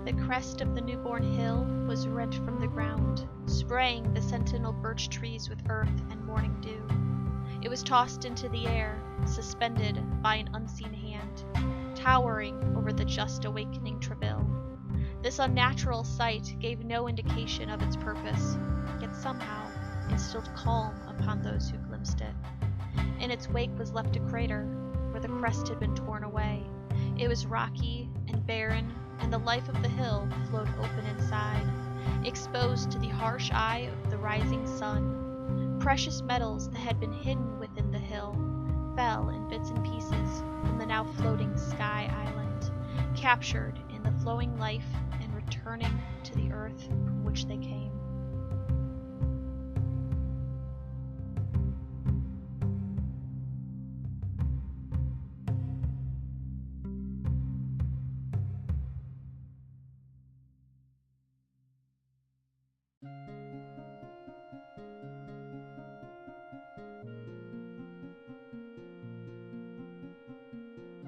the crest of the newborn hill was rent from the ground, spraying the sentinel birch trees with earth and morning dew. It was tossed into the air, suspended by an unseen hand, towering over the just awakening travail. This unnatural sight gave no indication of its purpose, yet somehow instilled calm upon those who glimpsed it. In its wake was left a crater, where the crest had been torn away. It was rocky and barren, and the life of the hill flowed open inside, exposed to the harsh eye of the rising sun. Precious metals that had been hidden within the hill fell in bits and pieces from the now floating sky island, captured in the flowing life and returning to the earth from which they came.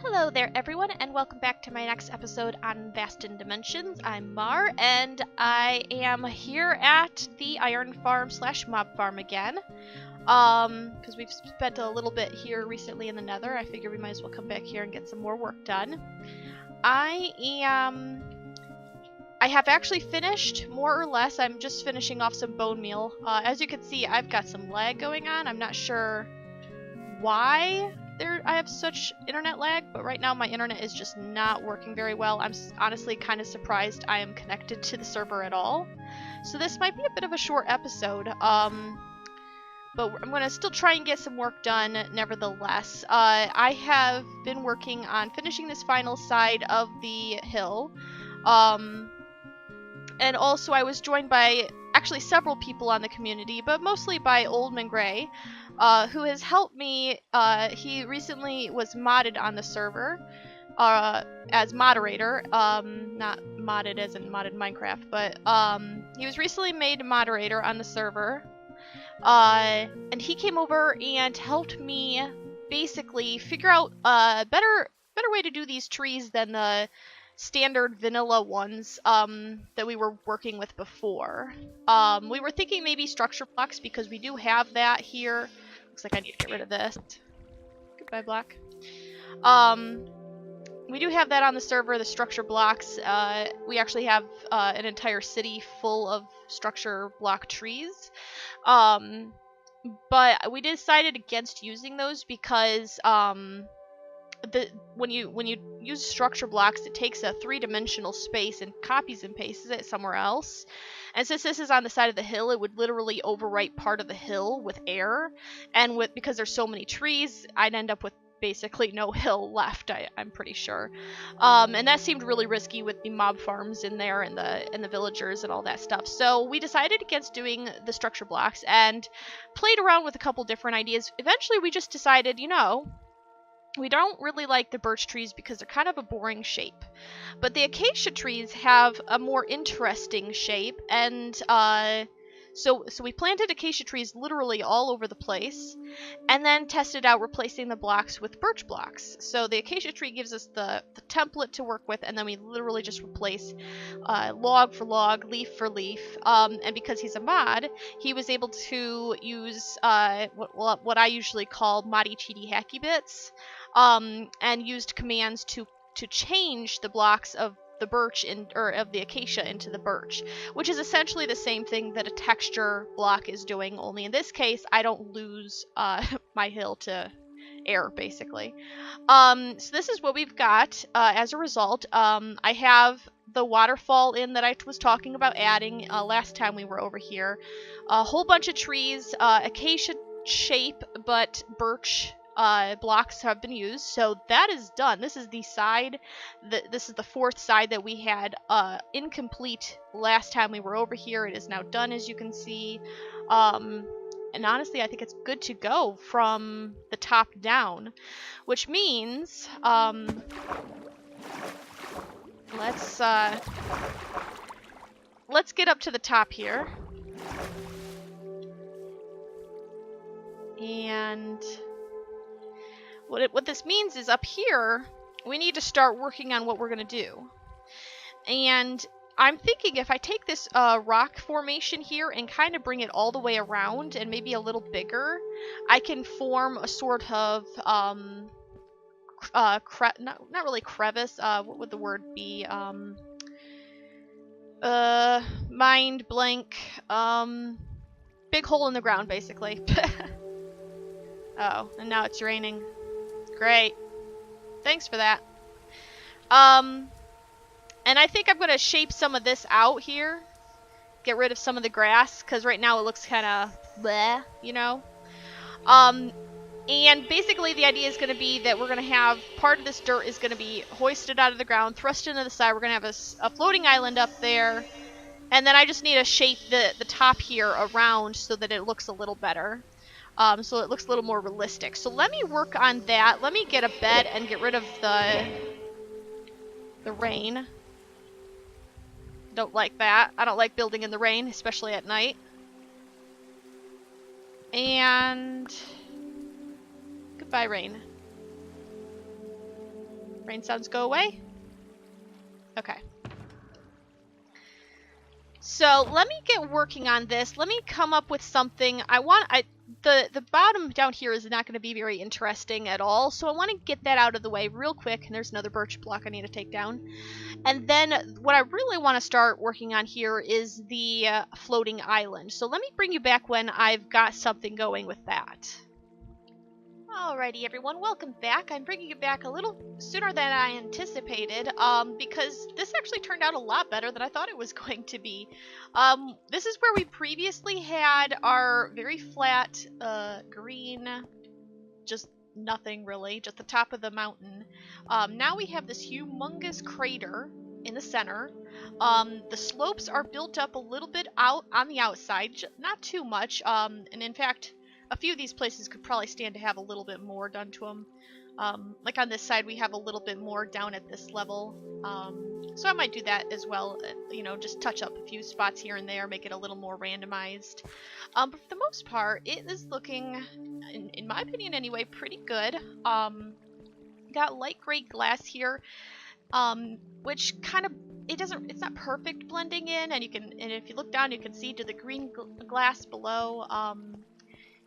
Hello there everyone, and welcome back to my next episode on Vasten Dimensions. I'm Mar, and I am here at the iron farm / mob farm again. Because we've spent a little bit here recently in the nether, I figure we might as well come back here and get some more work done. I have actually finished, more or less. I'm just finishing off some bone meal. As you can see, I've got some lag going on. I'm not sure why I have such internet lag, but right now my internet is just not working very well. I'm honestly kind of surprised I am connected to the server at all. So this might be a bit of a short episode, but I'm going to still try and get some work done nevertheless. I have been working on finishing this final side of the hill, and also I was joined by actually several people on the community, but mostly by Oldman Gray, who has helped me. He recently was modded on the server as moderator, not modded as in modded Minecraft, but he was recently made moderator on the server, and he came over and helped me basically figure out a better way to do these trees than the standard vanilla ones that we were working with before. We were thinking maybe structure blocks, because we do have that here. Looks like I need to get rid of this. Goodbye, block. We do have that on the server, the structure blocks. We actually have an entire city full of structure block trees. But we decided against using those because when you use structure blocks, it takes a three-dimensional space and copies and pastes it somewhere else. And since this is on the side of the hill, it would literally overwrite part of the hill with air. And because there's so many trees, I'd end up with basically no hill left, I'm pretty sure. And that seemed really risky with the mob farms in there and the villagers and all that stuff. So we decided against doing the structure blocks and played around with a couple different ideas. Eventually we just decided, we don't really like the birch trees because they're kind of a boring shape. But the acacia trees have a more interesting shape, and so we planted acacia trees literally all over the place, and then tested out replacing the blocks with birch blocks. So the acacia tree gives us the template to work with, and then we literally just replace log for log, leaf for leaf. And because he's a mod, he was able to use what I usually call moddy cheaty hacky bits. And used commands to change the blocks of the birch or of the acacia into the birch, which is essentially the same thing that a texture block is doing, only in this case I don't lose my hill to air, basically. So this is what we've got as a result. I have the waterfall in that I was talking about adding last time we were over here. A whole bunch of trees, acacia shape, but birch blocks have been used, so that is done. This is the side, this is the fourth side that we had incomplete last time we were over here. It is now done, as you can see, and honestly I think it's good to go from the top down, which means let's get up to the top here, and what this means is up here, we need to start working on what we're going to do. And I'm thinking if I take this rock formation here and kind of bring it all the way around and maybe a little bigger, I can form a sort of, not really crevice, what would the word be? Mind blank, big hole in the ground, basically. Oh, and now it's raining. Great. Thanks for that. And I think I'm going to shape some of this out here. Get rid of some of the grass, because right now it looks kind of bleh, you know? And basically the idea is going to be that we're going to have part of this dirt is going to be hoisted out of the ground, thrust into the side. We're going to have a floating island up there. And then I just need to shape the top here around so that it looks a little better. So it looks a little more realistic. So let me work on that. Let me get a bed and get rid of the rain. Don't like that. I don't like building in the rain, especially at night. And goodbye, rain. Rain sounds go away. Okay. So let me get working on this. Let me come up with something. The bottom down here is not going to be very interesting at all, so I want to get that out of the way real quick. And there's another birch block I need to take down. And then what I really want to start working on here is the floating island. So let me bring you back when I've got something going with that. Alrighty everyone, welcome back. I'm bringing you back a little sooner than I anticipated, because this actually turned out a lot better than I thought it was going to be. This is where we previously had our very flat, green, just nothing really, just the top of the mountain. Now we have this humongous crater in the center. The slopes are built up a little bit out on the outside, not too much, and in fact, a few of these places could probably stand to have a little bit more done to them. Like on this side, we have a little bit more down at this level. So I might do that as well, you know, just touch up a few spots here and there, make it a little more randomized. But for the most part, it is looking, in my opinion anyway, pretty good. Got light gray glass here, which kind of, it's not perfect blending in, and if you look down, you can see to the green glass below,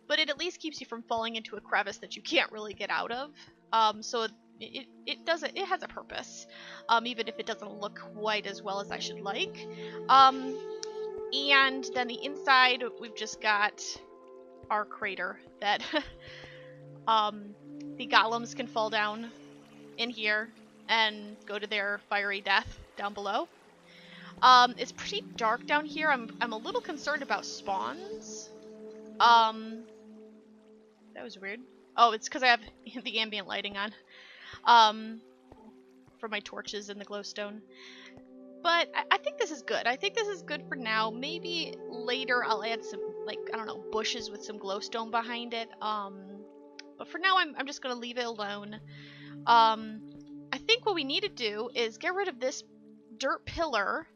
but it at least keeps you from falling into a crevice that you can't really get out of. So it has a purpose, even if it doesn't look quite as well as I should like. And then the inside, we've just got our crater that the golems can fall down in here and go to their fiery death down below. It's pretty dark down here. I'm a little concerned about spawns. That was weird. Oh, it's because I have the ambient lighting on. For my torches and the glowstone. But I think this is good. I think this is good for now. Maybe later I'll add some, like, I don't know, bushes with some glowstone behind it. But for now I'm just going to leave it alone. I think what we need to do is get rid of this dirt pillar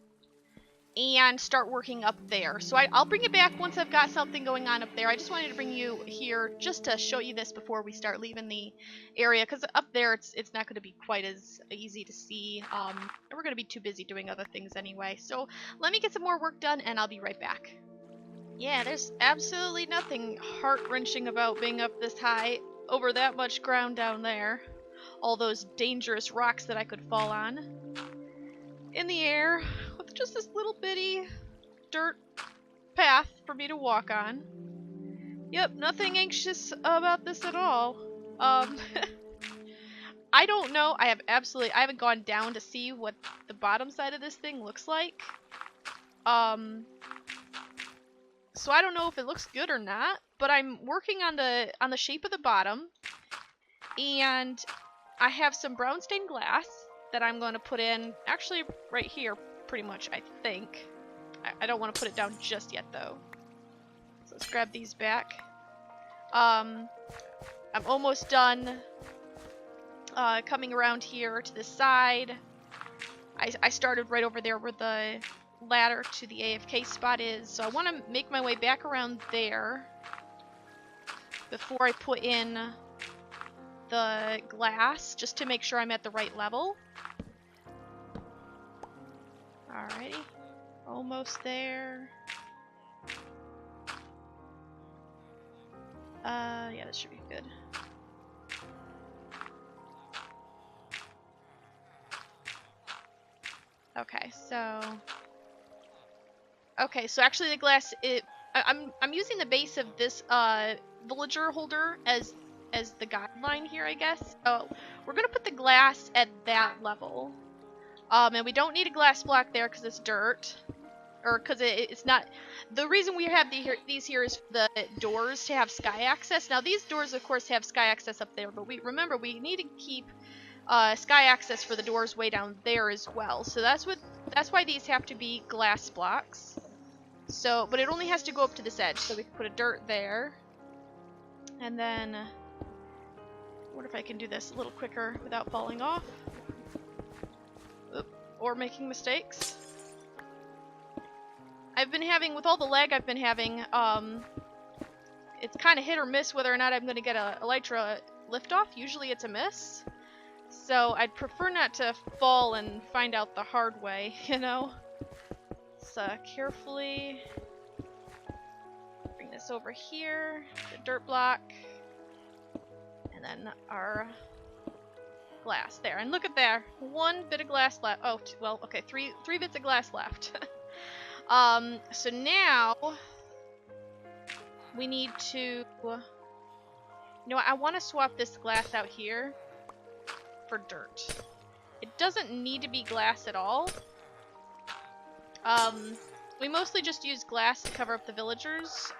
and start working up there. So I'll bring it back once I've got something going on up there. I just wanted to bring you here just to show you this before we start leaving the area, because up there it's not going to be quite as easy to see, and we're going to be too busy doing other things anyway. So let me get some more work done and I'll be right back. Yeah, there's absolutely nothing heart-wrenching about being up this high over that much ground down there. All those dangerous rocks that I could fall on. In the air, with just this little bitty dirt path for me to walk on. Yep, nothing anxious about this at all. I don't know. I haven't gone down to see what the bottom side of this thing looks like. So I don't know if it looks good or not, but I'm working on the shape of the bottom, and I have some brown stained glass that I'm going to put in, actually right here, pretty much, I think. I don't want to put it down just yet, though. So let's grab these back. I'm almost done coming around here to the side. I started right over there where the ladder to the AFK spot is, so I want to make my way back around there before I put in the glass, just to make sure I'm at the right level. Alrighty. Almost there. Yeah, this should be good. Okay, so actually the glass, I'm using the base of this villager holder as the guideline here, I guess. So we're gonna put the glass at that level. And we don't need a glass block there because it's dirt. Or because it's not... The reason we have these here is for the doors to have sky access. Now these doors, of course, have sky access up there, but remember, we need to keep sky access for the doors way down there as well. So that's why these have to be glass blocks. So, but it only has to go up to this edge, so we can put a dirt there. And then... I wonder if I can do this a little quicker without falling off. Oop, or making mistakes. I've been having, with all the lag I've been having, it's kind of hit or miss whether or not I'm going to get a Elytra liftoff. Usually it's a miss. So I'd prefer not to fall and find out the hard way, you know? Let's carefully bring this over here, the dirt block, and then our glass there. And look at there, one bit of glass left. Oh, well, okay, three bits of glass left. So now we need to, you know what, I want to swap this glass out here for dirt. It doesn't need to be glass at all. We mostly just use glass to cover up the villagers,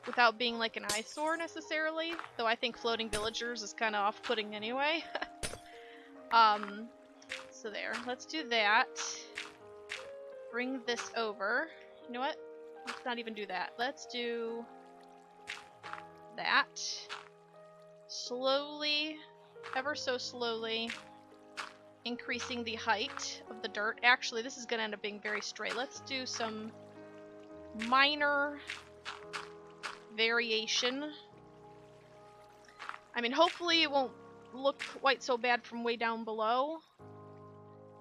without being like an eyesore necessarily, though I think floating villagers is kind of off-putting anyway. So there, let's do that. Bring this over. You know what? Let's not even do that. Let's do that. Slowly, ever so slowly, increasing the height of the dirt. Actually, this is going to end up being very straight. Let's do some minor variation. I mean, hopefully it won't look quite so bad from way down below.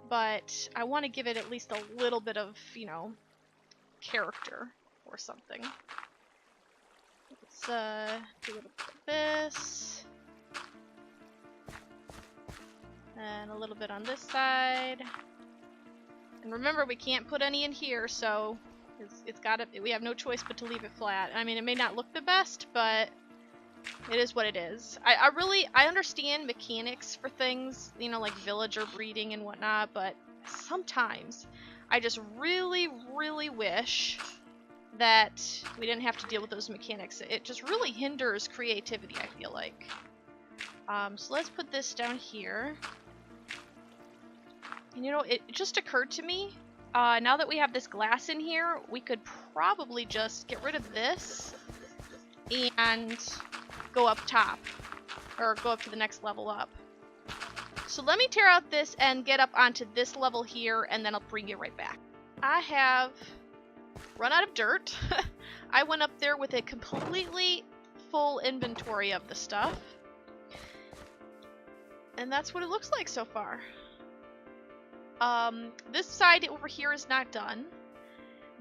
But I want to give it at least a little bit of, you know, character or something. Let's do a little bit of this. And a little bit on this side. And remember, we can't put any in here, so it's gotta, we have no choice but to leave it flat. I mean, it may not look the best, but it is what it is. I understand mechanics for things, you know, like villager breeding and whatnot, but sometimes I just really, really wish that we didn't have to deal with those mechanics. It just really hinders creativity, I feel like. So let's put this down here. And you know, it just occurred to me, now that we have this glass in here, we could probably just get rid of this and go up top, or go up to the next level up. So let me tear out this and get up onto this level here, and then I'll bring you right back. I have run out of dirt. I went up there with a completely full inventory of the stuff. And that's what it looks like so far. This side over here is not done.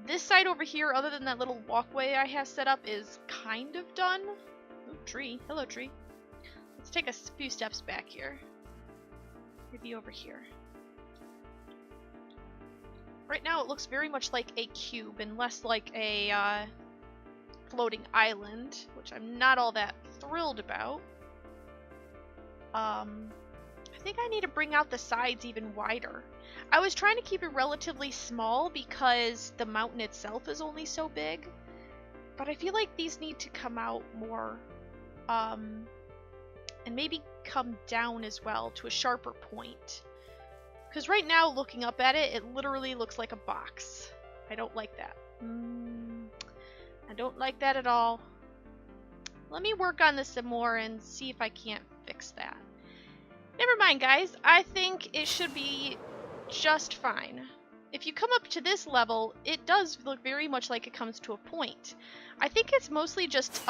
This side over here, other than that little walkway I have set up, is kind of done. Ooh, tree. Hello, tree. Let's take a few steps back here. Maybe over here. Right now it looks very much like a cube and less like a floating island, which I'm not all that thrilled about. I think I need to bring out the sides even wider. I was trying to keep it relatively small because the mountain itself is only so big, but I feel like these need to come out more, and maybe come down as well to a sharper point. Because right now, looking up at it, it literally looks like a box. I don't like that. I don't like that at all. Let me work on this some more and see if I can't fix that. Never mind, guys. I think it should be just fine. If you come up to this level, it does look very much like it comes to a point. I think it's mostly just,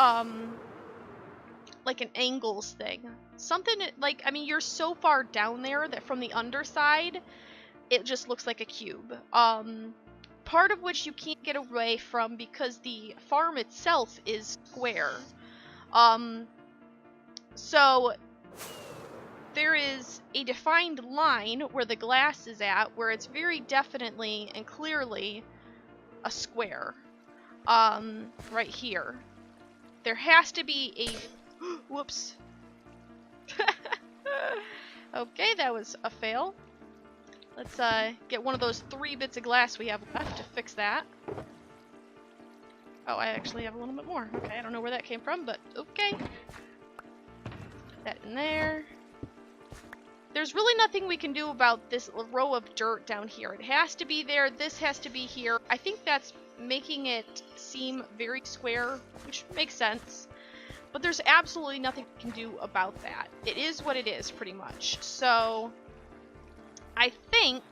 like an angles thing. Something like, I mean, you're so far down there that from the underside it just looks like a cube. Part of which you can't get away from because the farm itself is square. So there is a defined line where the glass is at, where it's very definitely and clearly a square. Right here. There has to be a... Whoops. Okay, that was a fail. Let's get one of those 3 bits of glass we have left to fix that. Oh, I actually have a little bit more. Okay, I don't know where that came from, but okay. Put that in there. There's really nothing we can do about this row of dirt down here. It has to be there. This has to be here. I think that's making it seem very square, which makes sense. But there's absolutely nothing we can do about that. It is what it is, pretty much. So I think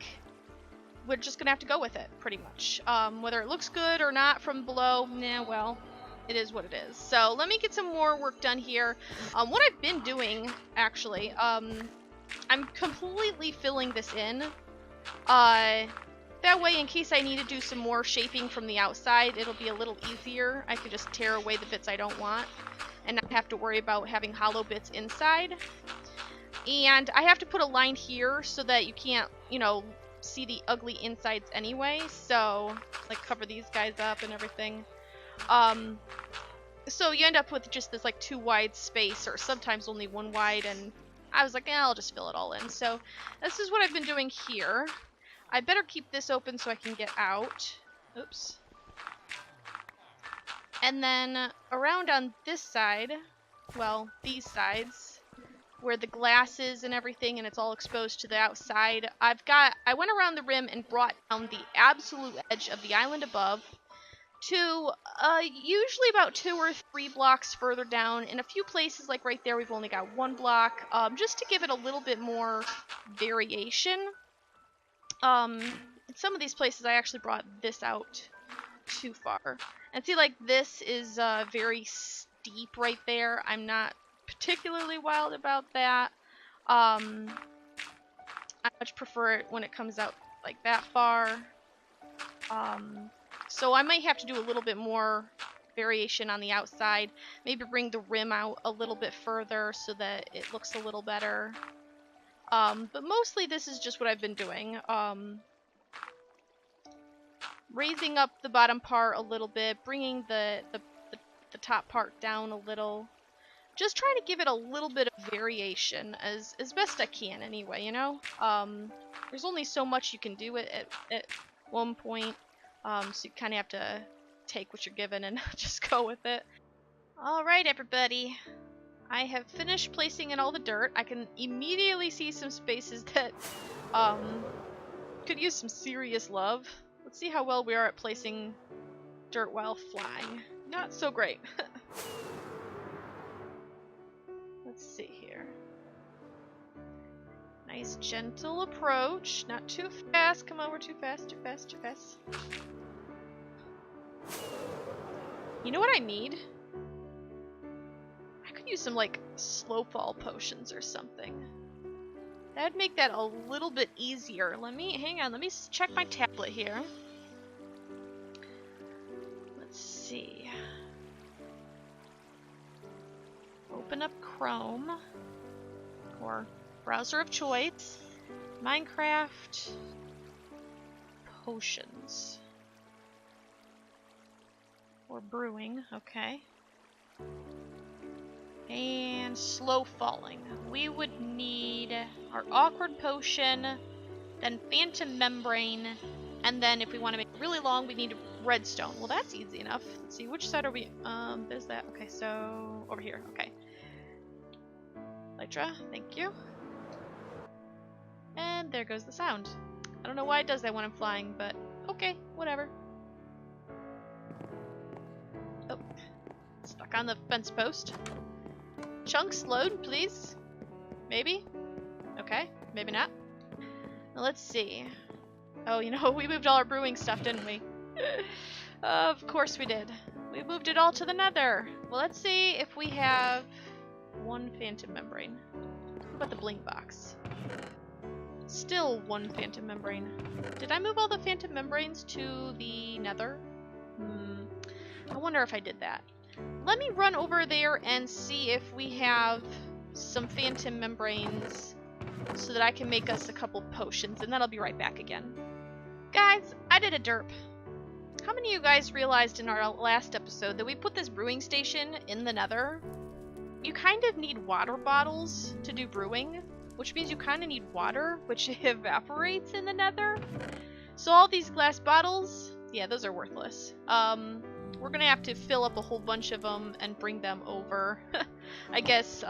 we're just gonna have to go with it, pretty much. Whether it looks good or not from below, nah, well, it is what it is. So let me get some more work done here. What I've been doing, actually, I'm completely filling this in. That way, in case I need to do some more shaping from the outside, it'll be a little easier. I could just tear away the bits I don't want and not have to worry about having hollow bits inside. And I have to put a line here so that you can't, you know, see the ugly insides anyway. So, like, cover these guys up and everything. So you end up with just this, like, 2 wide space, or sometimes only 1 wide, and I was like, eh, I'll just fill it all in. So this is what I've been doing here. I better keep this open so I can get out. Oops. And then around on this side, well, these sides, where the glass is and everything, and it's all exposed to the outside, I went around the rim and brought down the absolute edge of the island above to usually about 2 or 3 blocks further down. In a few places, like right there, we've only got 1 block, just to give it a little bit more variation. In some of these places, I actually brought this out too far. And see, like, this is very steep right there. I'm not particularly wild about that. I much prefer it when it comes out like that far. So I might have to do a little bit more variation on the outside. Maybe bring the rim out a little bit further so that it looks a little better. But mostly this is just what I've been doing. Raising up the bottom part a little bit, bringing the top part down a little. Just trying to give it a little bit of variation as best I can anyway, you know? There's only so much you can do at one point, so you kind of have to take what you're given and just go with it. Alright, everybody. I have finished placing in all the dirt. I can immediately see some spaces that could use some serious love. Let's see how well we are at placing dirt while flying. Not so great. Let's see here. Nice gentle approach. Not too fast. Come on, we're too fast, too fast, too fast. You know what I need? I could use some, like, slow fall potions or something. That'd make that a little bit easier. Hang on, let me check my tablet here. Let's see. Open up Chrome, or browser of choice, Minecraft, potions, or brewing, okay. And slow falling. We would need our awkward potion, then phantom membrane, and then if we want to make it really long, we need redstone. Well, that's easy enough. Let's see, which side are we? There's that. Okay, so over here. Okay. Lytra, thank you. And there goes the sound. I don't know why it does that when I'm flying, but okay, whatever. Oh, stuck on the fence post. Chunks load, please. Maybe? Okay, maybe not. Now let's see. Oh, you know, we moved all our brewing stuff, didn't we? Of course we did. We moved it all to the nether. Well, let's see if we have 1 phantom membrane. What about the blink box? Still one phantom membrane. Did I move all the phantom membranes to the nether? I wonder if I did that. Let me run over there and see if we have some phantom membranes so that I can make us a couple potions, and then I'll be right back again. Guys, I did a derp. How many of you guys realized in our last episode that we put this brewing station in the nether? You kind of need water bottles to do brewing, which means you kind of need water, which evaporates in the nether. So all these glass bottles, yeah, those are worthless. We're gonna have to fill up a whole bunch of them and bring them over. I guess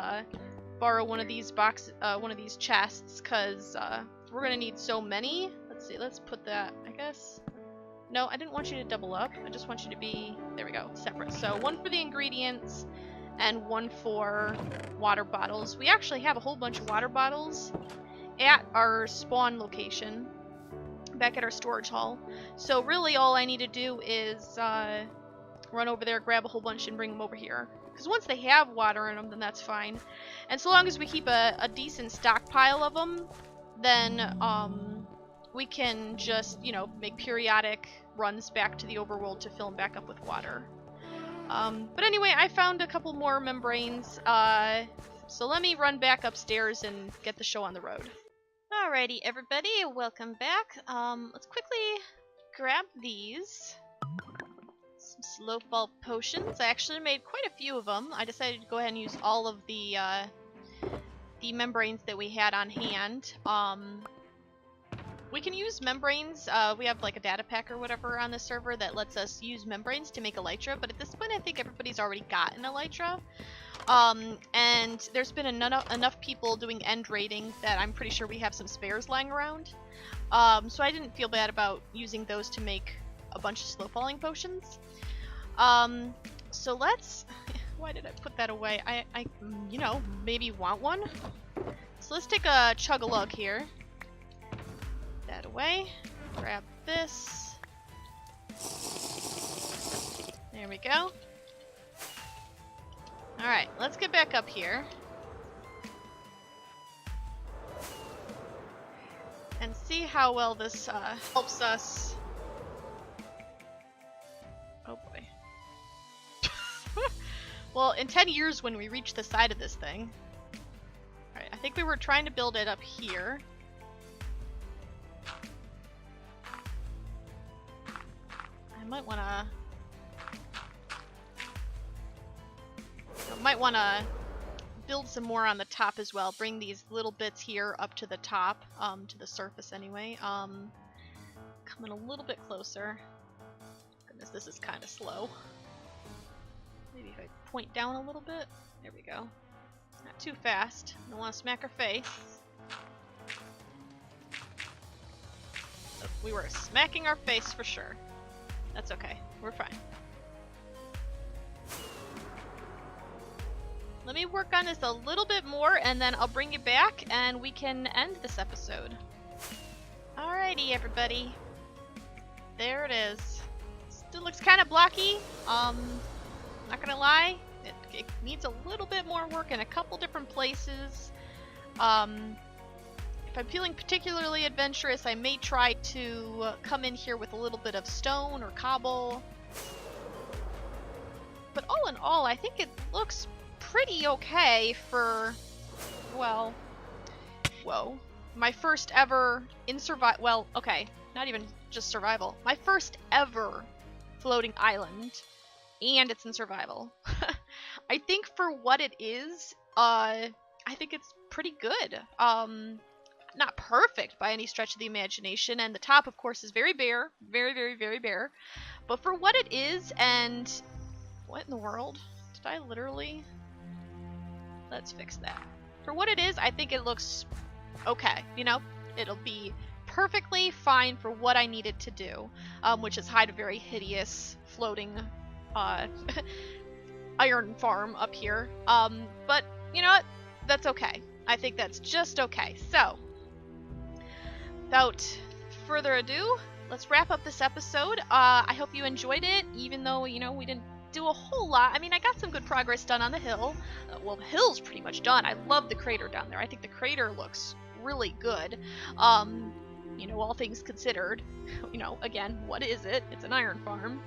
borrow one of these chests, cause we're gonna need so many. Let's see, let's put that, I guess. No, I didn't want you to double up. I just want you to be, there we go, separate. So one for the ingredients and one for water bottles. We actually have a whole bunch of water bottles at our spawn location, back at our storage hall. So really all I need to do is run over there, grab a whole bunch, and bring them over here. Because once they have water in them, then that's fine. And so long as we keep a decent stockpile of them, then we can just, you know, make periodic runs back to the overworld to fill them back up with water. But anyway, I found a couple more membranes, so let me run back upstairs and get the show on the road. Alrighty, everybody, welcome back. Let's quickly grab these. Some slow fall potions. I actually made quite a few of them. I decided to go ahead and use all of the membranes that we had on hand. We can use membranes. We have like a data pack or whatever on the server that lets us use membranes to make elytra, but at this point I think everybody's already got an elytra. And there's been enough people doing end raiding that I'm pretty sure we have some spares lying around. So I didn't feel bad about using those to make a bunch of slow falling potions. So let's... Why did I put that away? I you know, maybe want one. So let's take a chug-a-lug here. That away. Grab this. There we go. Alright, let's get back up here. And see how well this helps us. Oh boy. Well, in 10 years when we reach the side of this thing. Alright, I think we were trying to build it up here. I might wanna build some more on the top as well. Bring these little bits here up to the top, to the surface anyway. Coming a little bit closer. Goodness, this is kind of slow. Maybe if I point down a little bit. There we go. Not too fast. Don't want to smack her face. Oh, we were smacking our face for sure. That's okay. We're fine. Let me work on this a little bit more and then I'll bring you back and we can end this episode. Alrighty, everybody. There it is. Still looks kind of blocky. Not gonna lie, it needs a little bit more work in a couple different places. If I'm feeling particularly adventurous, I may try to come in here with a little bit of stone or cobble. But all in all, I think it looks pretty okay for, well, whoa. My first ever well, okay, not even just survival. My first ever floating island. And it's in survival. I think for what it is, I think it's pretty good. Not perfect by any stretch of the imagination, and the top, of course, is very bare. Very, very, very bare. But for what it is, and... What in the world? Did I literally... Let's fix that. For what it is, I think it looks okay. You know, it'll be perfectly fine for what I need it to do, which is hide a very hideous floating iron farm up here. But you know what? That's okay. I think that's just okay. So, without further ado, let's wrap up this episode. I hope you enjoyed it, even though, you know, we didn't do a whole lot. I mean, I got some good progress done on the hill. Well, the hill's pretty much done. I love the crater down there. I think the crater looks really good. You know, all things considered. You know, again, what is it? It's an iron farm.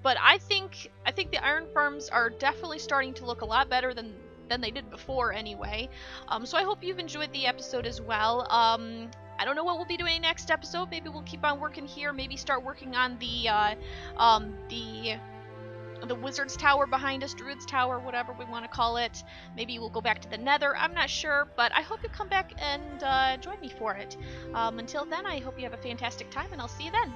But I think the iron farms are definitely starting to look a lot better than they did before anyway. So I hope you've enjoyed the episode as well. I don't know what we'll be doing next episode. Maybe we'll keep on working here. Maybe start working on the Wizard's Tower behind us, Druid's Tower, whatever we want to call it. Maybe we'll go back to the Nether. I'm not sure, but I hope you come back and join me for it. Until then, I hope you have a fantastic time, and I'll see you then.